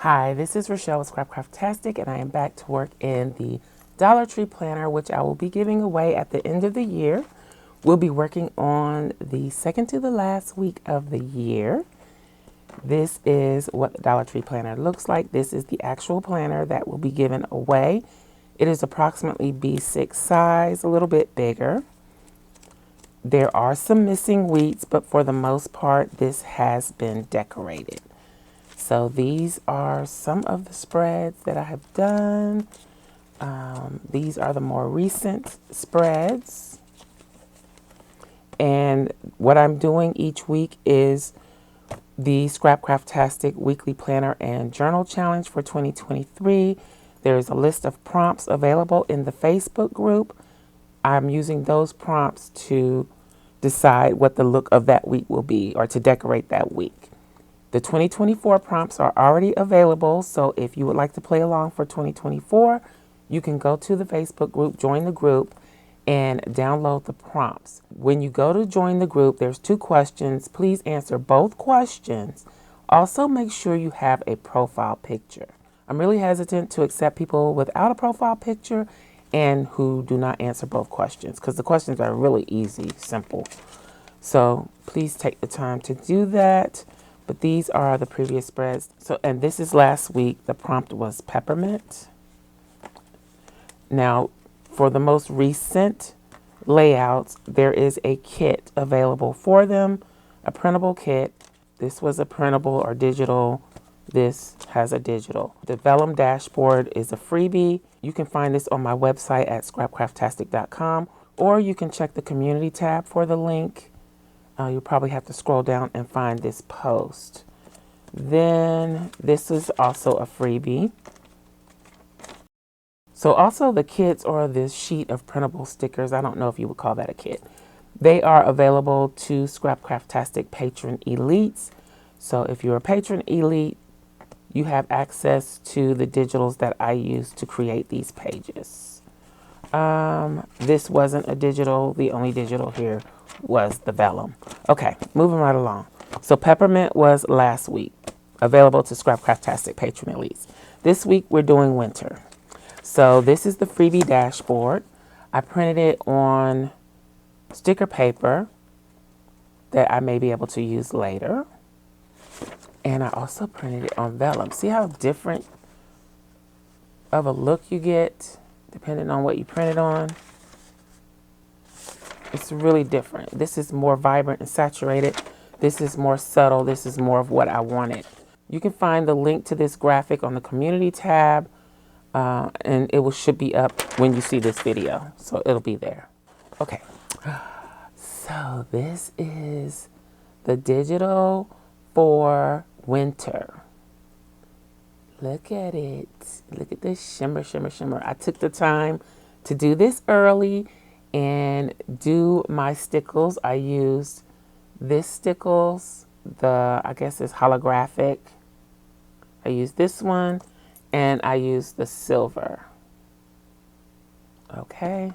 Hi, this is Rachelle with Scrapcraftastic, and I am back to work in the Dollar Tree planner, which I will be giving away at the end of the year. We'll be working on the second to the last week of the year. This is what the Dollar Tree planner looks like. This is the actual planner that will be given away. It is approximately B6 size, a little bit bigger. There are some missing weeks, but for the most part, this has been decorated. So these are some of the spreads that I have done. These are the more recent spreads. And what I'm doing each week is the Scrapcraftastic Weekly Planner and Journal Challenge for 2023. There's a list of prompts available in the Facebook group. I'm using those prompts to decide what the look of that week will be, or to decorate that week. The 2024 prompts are already available, so if you would like to play along for 2024, you can go to the Facebook group, join the group, and download the prompts. When you go to join the group, there's 2 questions. Please answer both questions. Also, make sure you have a profile picture. I'm really hesitant to accept people without a profile picture and who do not answer both questions, because the questions are really easy, simple. So please take the time to do that. But these are the previous spreads. And this is last week. The prompt was peppermint. Now, for the most recent layouts, there is a kit available for them, a printable kit. This was a printable or digital. This has a digital. The vellum dashboard is a freebie. You can find this on my website at scrapcraftastic.com, or you can check the community tab for the link. You'll probably have to scroll down and find this post. Then this is also a freebie. So also the kits, or this sheet of printable stickers, I don't know if you would call that a kit. They are available to Scrapcraftastic Patron Elites. So if you're a Patron Elite, you have access to the digitals that I use to create these pages. This wasn't a digital. The only digital here was the vellum. Okay, moving right along. So peppermint was last week, available to Scrapcraftastic Patron Elites. This week we're doing winter. So this is the freebie dashboard. I printed it on sticker paper that I may be able to use later. And I also printed it on vellum. See how different of a look you get depending on what you print it on? It's really different. This is more vibrant and saturated. This is more subtle. This is more of what I wanted. You can find the link to this graphic on the community tab, and it should be up when you see this video. So it'll be there. Okay. So this is the digital for winter. Look at it. Look at this shimmer, shimmer, shimmer. I took the time to do this early and do my stickles. I used this stickles, I guess it's holographic. I used this one, and I used the silver. Okay.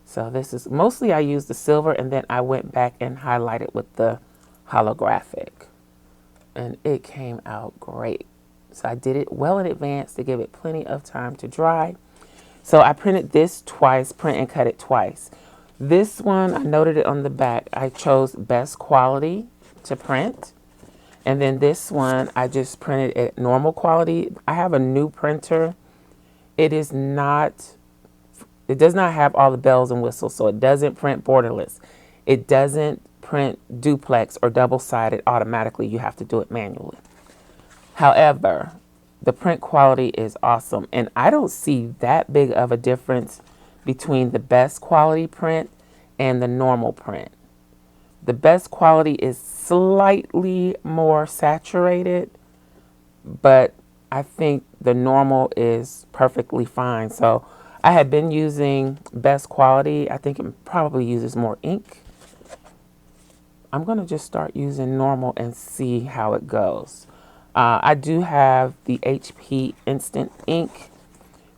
So this is, mostly I used the silver, and then I went back and highlighted with the holographic. And it came out great. So I did it well in advance to give it plenty of time to dry. So I printed this twice, print and cut it twice. This one, I noted it on the back. I chose best quality to print. And then this one, I just printed at normal quality. I have a new printer. It does not have all the bells and whistles, so it doesn't print borderless. It doesn't print duplex or double-sided automatically. You have to do it manually. However, the print quality is awesome, and I don't see that big of a difference between the best quality print and the normal print. The best quality is slightly more saturated, but I think the normal is perfectly fine. So I had been using best quality. I think it probably uses more ink. I'm going to just start using normal and see how it goes. I do have the HP Instant Ink,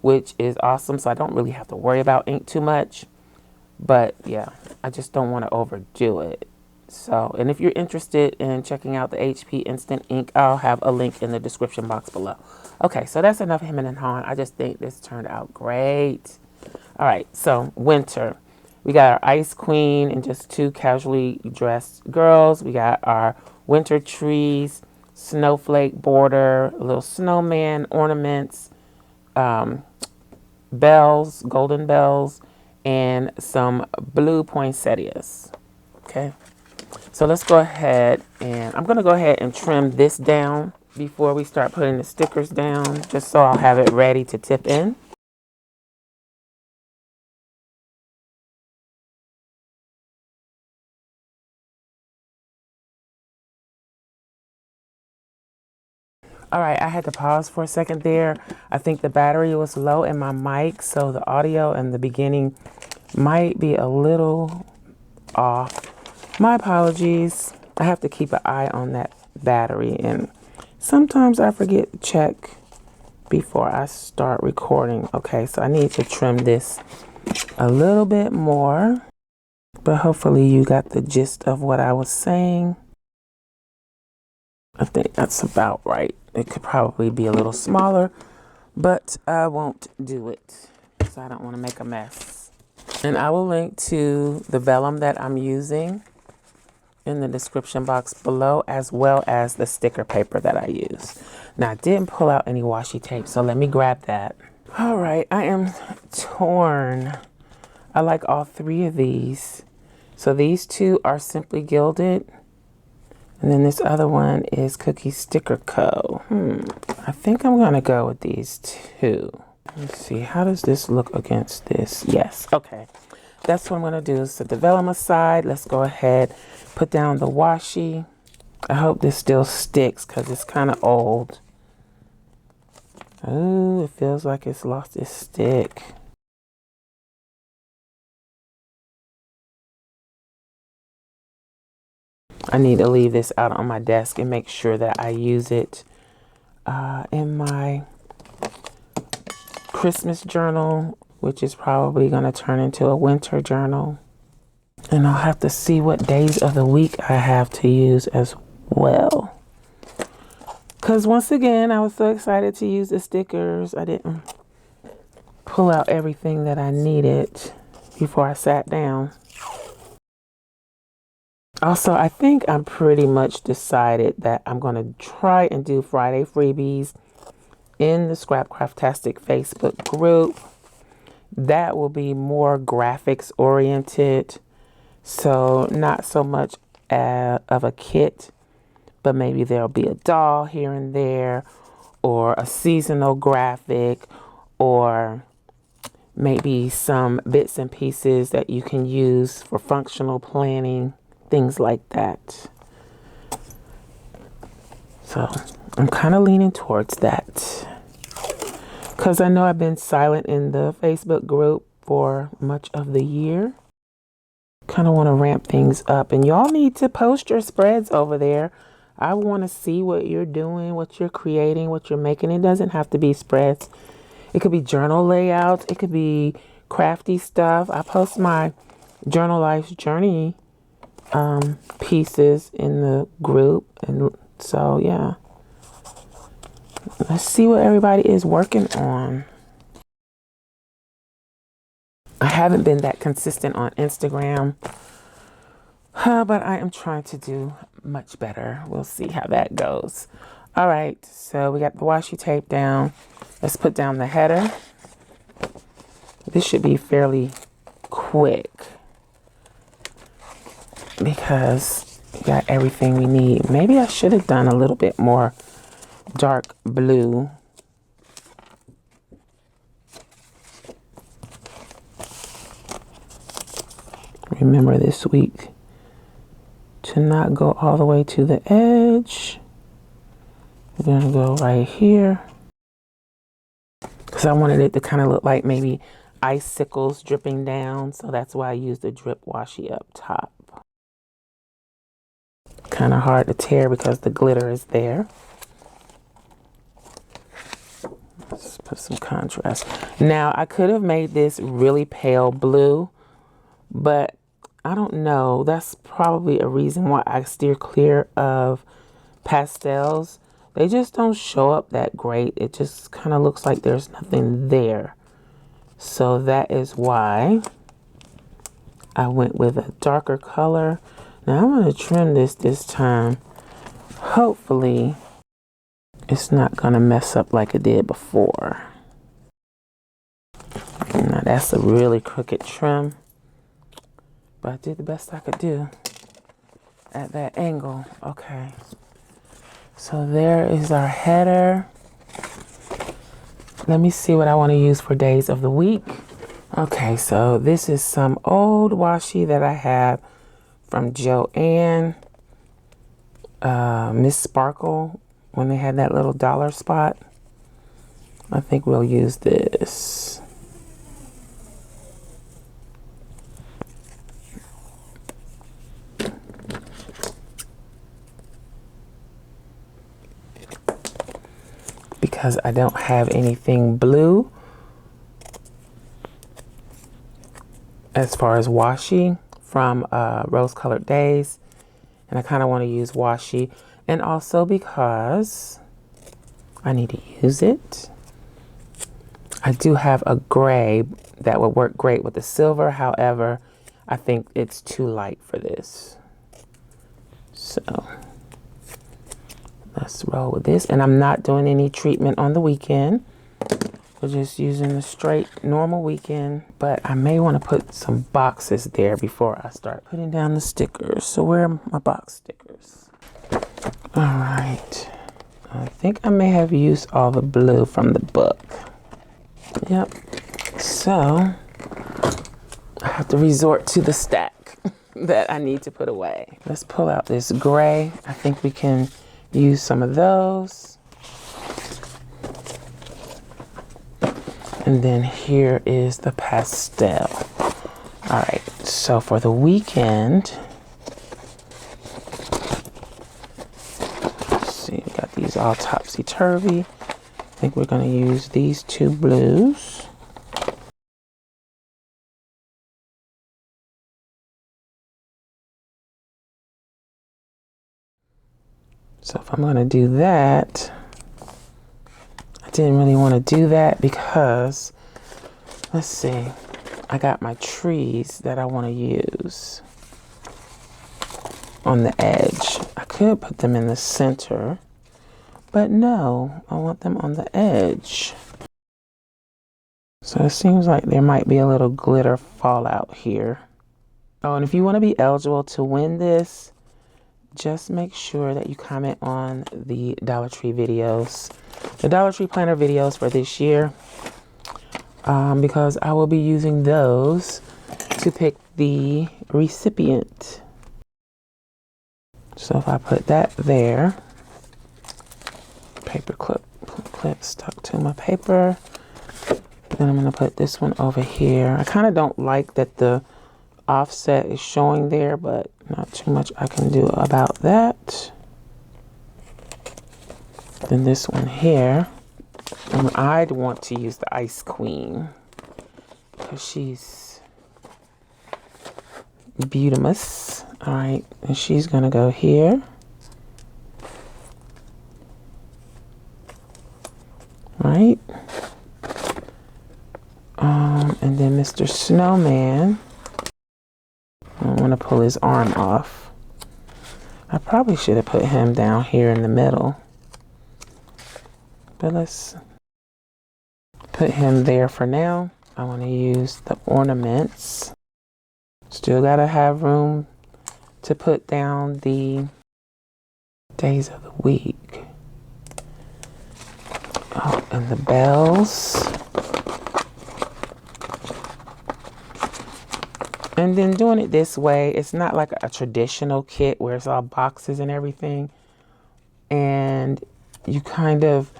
which is awesome, so I don't really have to worry about ink too much. But yeah, I just don't want to overdo it. So, and if you're interested in checking out the HP Instant Ink, I'll have a link in the description box below. Okay, so that's enough hemming and hawing. I just think this turned out great. All right, so winter. We got our Ice Queen and just two casually dressed girls. We got our winter trees, snowflake border, a little snowman, ornaments, bells, golden bells, and some blue poinsettias. Okay, so let's go ahead and I'm going to go ahead and trim this down before we start putting the stickers down, just so I'll have it ready to tip in. All right, I had to pause for a second there. I think the battery was low in my mic, so the audio in the beginning might be a little off. My apologies. I have to keep an eye on that battery, and sometimes I forget to check before I start recording. Okay, so I need to trim this a little bit more, but hopefully you got the gist of what I was saying. I think that's about right. It could probably be a little smaller, but I won't do it because I don't want to make a mess. And I will link to the vellum that I'm using in the description box below, as well as the sticker paper that I use. Now, I didn't pull out any washi tape, so let me grab that. All right, I am torn. I like all three of these. So these two are Simply Gilded. And then this other one is Cookie Sticker Co. I think I'm going to go with these two. Let's see, how does this look against this? Yes, okay. That's what I'm going to do. Set the vellum aside. Let's go ahead, put down the washi. I hope this still sticks because it's kind of old. Oh, it feels like it's lost its stick. I need to leave this out on my desk and make sure that I use it in my Christmas journal, which is probably going to turn into a winter journal. And I'll have to see what days of the week I have to use as well. Because once again, I was so excited to use the stickers. I didn't pull out everything that I needed before I sat down. Also, I think I'm pretty much decided that I'm going to try and do Friday freebies in the Scrapcraftastic Facebook group. That will be more graphics oriented. So not so much of a kit, but maybe there'll be a doll here and there, or a seasonal graphic, or maybe some bits and pieces that you can use for functional planning. Things like that. So I'm kind of leaning towards that because I know I've been silent in the Facebook group for much of the year. Kind of want to ramp things up, and y'all need to post your spreads over there. I want to see what you're doing, what you're creating, what you're making. It doesn't have to be spreads. It could be journal layouts. It could be crafty stuff. I post my Journal Life's Journey pieces in the group, and so yeah, let's see what everybody is working on. I haven't been that consistent on Instagram, but I am trying to do much better. We'll see how that goes. All right, so we got the washi tape down. Let's put down the header. This should be fairly quick because we got everything we need. Maybe I should have done a little bit more dark blue. Remember this week to not go all the way to the edge. We're going to go right here because I wanted it to kind of look like maybe icicles dripping down. So that's why I used the drip washi up top. Kind of hard to tear because the glitter is there. Let's put some contrast. Now I could have made this really pale blue, but I don't know. That's probably a reason why I steer clear of pastels. They just don't show up that great. It just kind of looks like there's nothing there. So that is why I went with a darker color. Now I'm going to trim this time. Hopefully it's not going to mess up like it did before. Now that's a really crooked trim, but I did the best I could do at that angle. Okay, so there is our header. Let me see what I want to use for days of the week. Okay, so this is some old washi that I have from Joanne, Miss Sparkle, when they had that little dollar spot. I think we'll use this. Because I don't have anything blue as far as washi from Rose Colored Days, and I kind of want to use washi, and also because I need to use it. I do have a gray that would work great with the silver. However, I think it's too light for this. So let's roll with this. And I'm not doing any treatment on the weekend. We're just using the straight normal weekend. But I may want to put some boxes there before I start putting down the stickers. So where are my box stickers? All right. I think I may have used all the blue from the book. Yep. So I have to resort to the stack that I need to put away. Let's pull out this gray. I think we can use some of those. And then here is the pastel. All right, so for the weekend, let's see, we got these all topsy-turvy. I think we're gonna use these two blues. So if I'm gonna do that, I didn't really want to do that because, let's see, I got my trees that I want to use on the edge. I could put them in the center, but no, I want them on the edge. So it seems like there might be a little glitter fallout here. Oh, and if you want to be eligible to win this, just make sure that you comment on the Dollar Tree videos, the Dollar Tree planner videos for this year, because I will be using those to pick the recipient. So if I put that there, paper clip stuck to my paper, then I'm going to put this one over here. I kind of don't like that the offset is showing there, but not too much I can do about that. Then this one here, and I'd want to use the Ice Queen because she's beautimous. All right, and she's gonna go here. Right. And then Mr. Snowman, I want to pull his arm off. I probably should have put him down here in the middle, but let's put him there for now. I want to use the ornaments. Still got to have room to put down the days of the week. Oh, and the bells. And then doing it this way, it's not like a traditional kit where it's all boxes and everything. And you kind of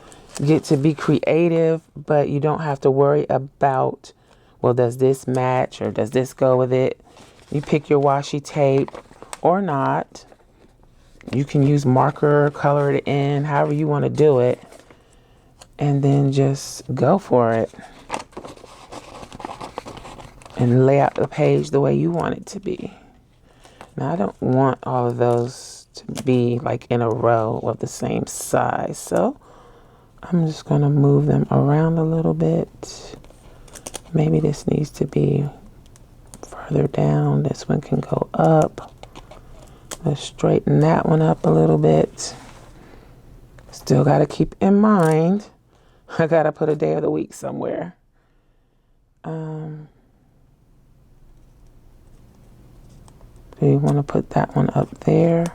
get to be creative, but you don't have to worry about, well, does this match or does this go with it? You pick your washi tape or not. You can use marker, color it in, however you want to do it. And then just go for it. And lay out the page the way you want it to be. Now I don't want all of those to be like in a row of the same size, so I'm just gonna move them around a little bit. Maybe this needs to be further down. This one can go up. Let's straighten that one up a little bit. Still got to keep in mind, I got to put a day of the week somewhere. Do you want to put that one up there?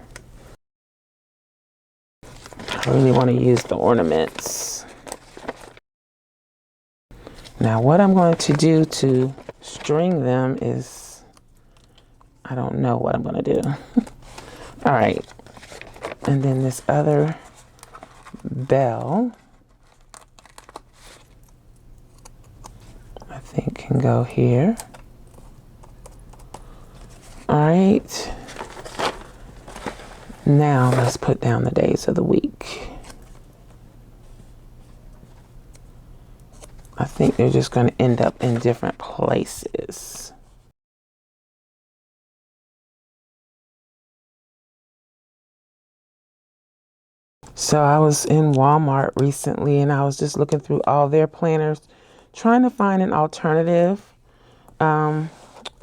I really want to use the ornaments. Now what I'm going to do to string them is, I don't know what I'm going to do. All right. And then this other bell, I think can go here. All right. Now let's put down the days of the week. I think they're just going to end up in different places. So I was in Walmart recently and I was just looking through all their planners, trying to find an alternative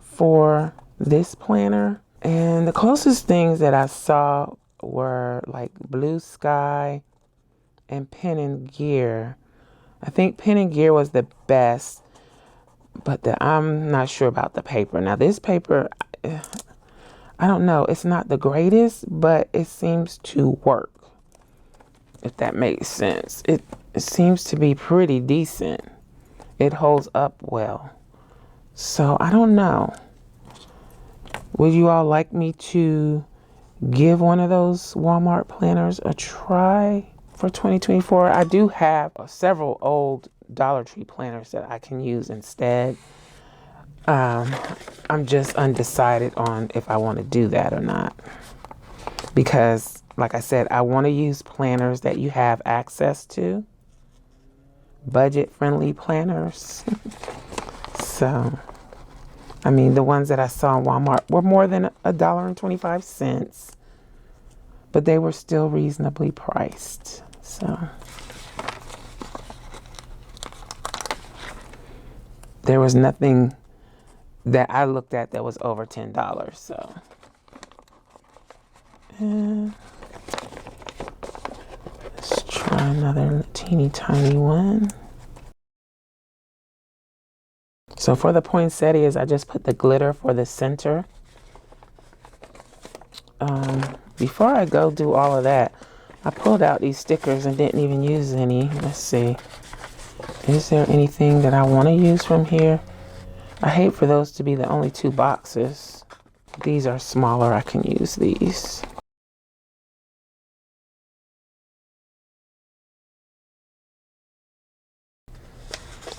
for this planner. And the closest things that I saw were like Blue Sky and Pen and Gear. I think Pen and Gear was the best, but I'm not sure about the paper. Now this paper, I don't know, it's not the greatest, but it seems to work, if that makes sense. It seems to be pretty decent. It holds up well. So I don't know. Would you all like me to give one of those Walmart planners a try for 2024? I do have several old Dollar Tree planners that I can use instead. I'm just undecided on if I want to do that or not. Because, like I said, I want to use planners that you have access to. Budget-friendly planners. So, I mean, the ones that I saw in Walmart were more than $1.25, but they were still reasonably priced. So, there was nothing that I looked at that was over $10. So, and let's try another teeny tiny one. So for the poinsettias, I just put the glitter for the center. Before I go do all of that, I pulled out these stickers and didn't even use any. Let's see. Is there anything that I want to use from here? I hate for those to be the only 2 boxes. These are smaller. I can use these.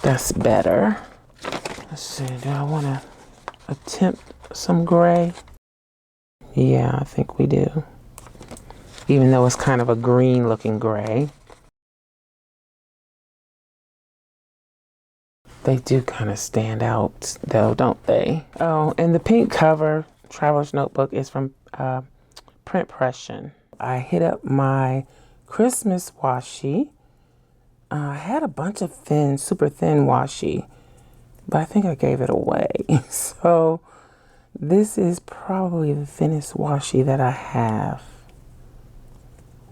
That's better. Let's see. Do I want to attempt some gray? Yeah, I think we do. Even though it's kind of a green looking gray. They do kind of stand out though, don't they? Oh, and the pink cover Traveler's Notebook is from Print Pression. I hit up my Christmas washi. I had a bunch of thin, super thin washi, but I think I gave it away. So this is probably the thinnest washi that I have.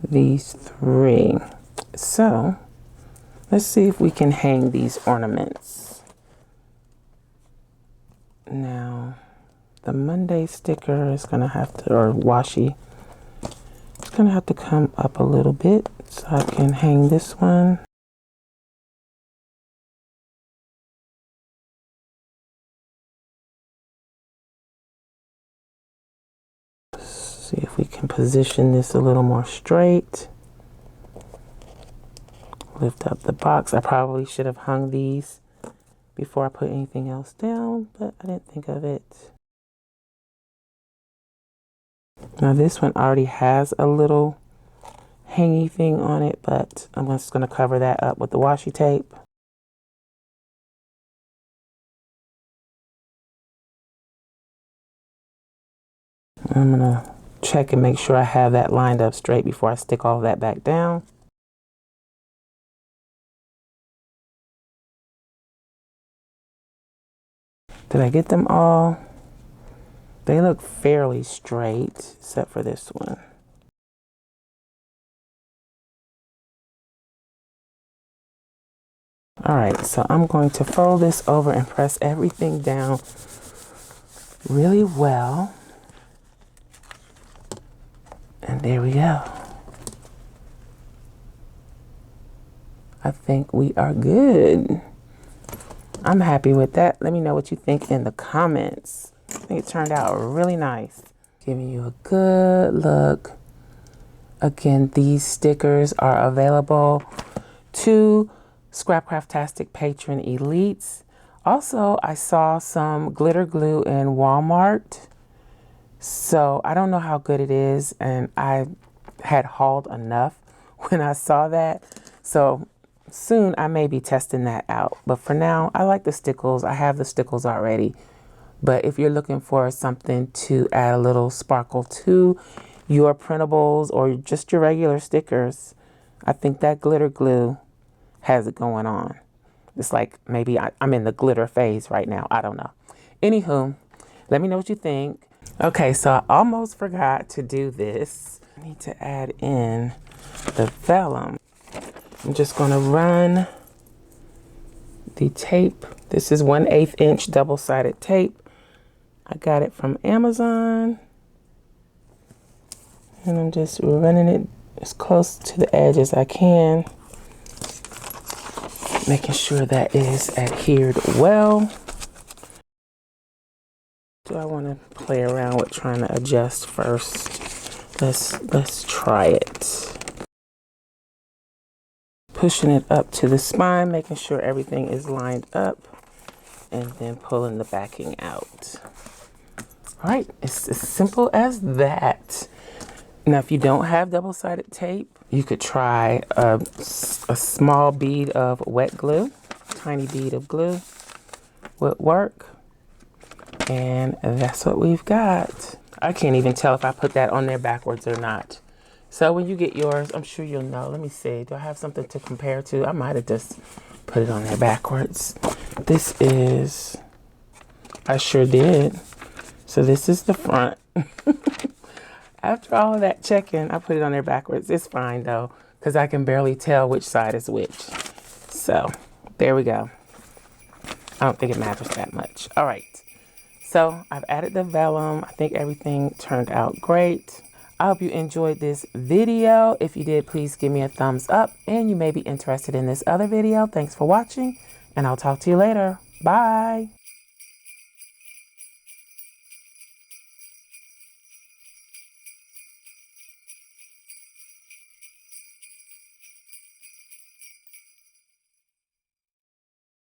These 3. So let's see if we can hang these ornaments. Now, the Monday sticker is gonna have to, or washi, it's gonna have to come up a little bit so I can hang this one. See if we can position this a little more straight. Lift up the box. I probably should have hung these before I put anything else down, but I didn't think of it. Now this one already has a little hangy thing on it, but I'm just going to cover that up with the washi tape. I'm gonna check and make sure I have that lined up straight before I stick all that back down. Did I get them all? They look fairly straight, except for this one. All right, so I'm going to fold this over and press everything down really well. And there we go. I think we are good. I'm happy with that. Let me know what you think in the comments. I think it turned out really nice. Giving you a good look. Again, these stickers are available to Scrapcraftastic Patron Elites. Also, I saw some glitter glue in Walmart. So I don't know how good it is, and I had hauled enough when I saw that. So soon I may be testing that out. But for now, I like the stickles. I have the stickles already. But if you're looking for something to add a little sparkle to your printables or just your regular stickers, I think that glitter glue has it going on. It's like maybe I'm in the glitter phase right now. I don't know. Anywho, let me know what you think. Okay, so I almost forgot to do this. I need to add in the vellum. I'm just gonna run the tape. This is 1/8 inch double-sided tape. I got it from Amazon. And I'm just running it as close to the edge as I can. Making sure that is adhered well. Do I want to play around with trying to adjust first? Let's try it. Pushing it up to the spine, making sure everything is lined up, and then pulling the backing out. All right, it's as simple as that. Now, if you don't have double-sided tape, you could try a small bead of wet glue. Tiny bead of glue would work. And that's what we've got. I can't even tell if I put that on there backwards or not. So when you get yours, I'm sure you'll know. Let me see. Do I have something to compare to? I might have just put it on there backwards. This is, I sure did. So this is the front. After all of that checking, I put it on there backwards. It's fine though, because I can barely tell which side is which. So there we go. I don't think it matters that much. All right. So I've added the vellum. I think everything turned out great. I hope you enjoyed this video. If you did, please give me a thumbs up, and you may be interested in this other video. Thanks for watching, and I'll talk to you later. Bye.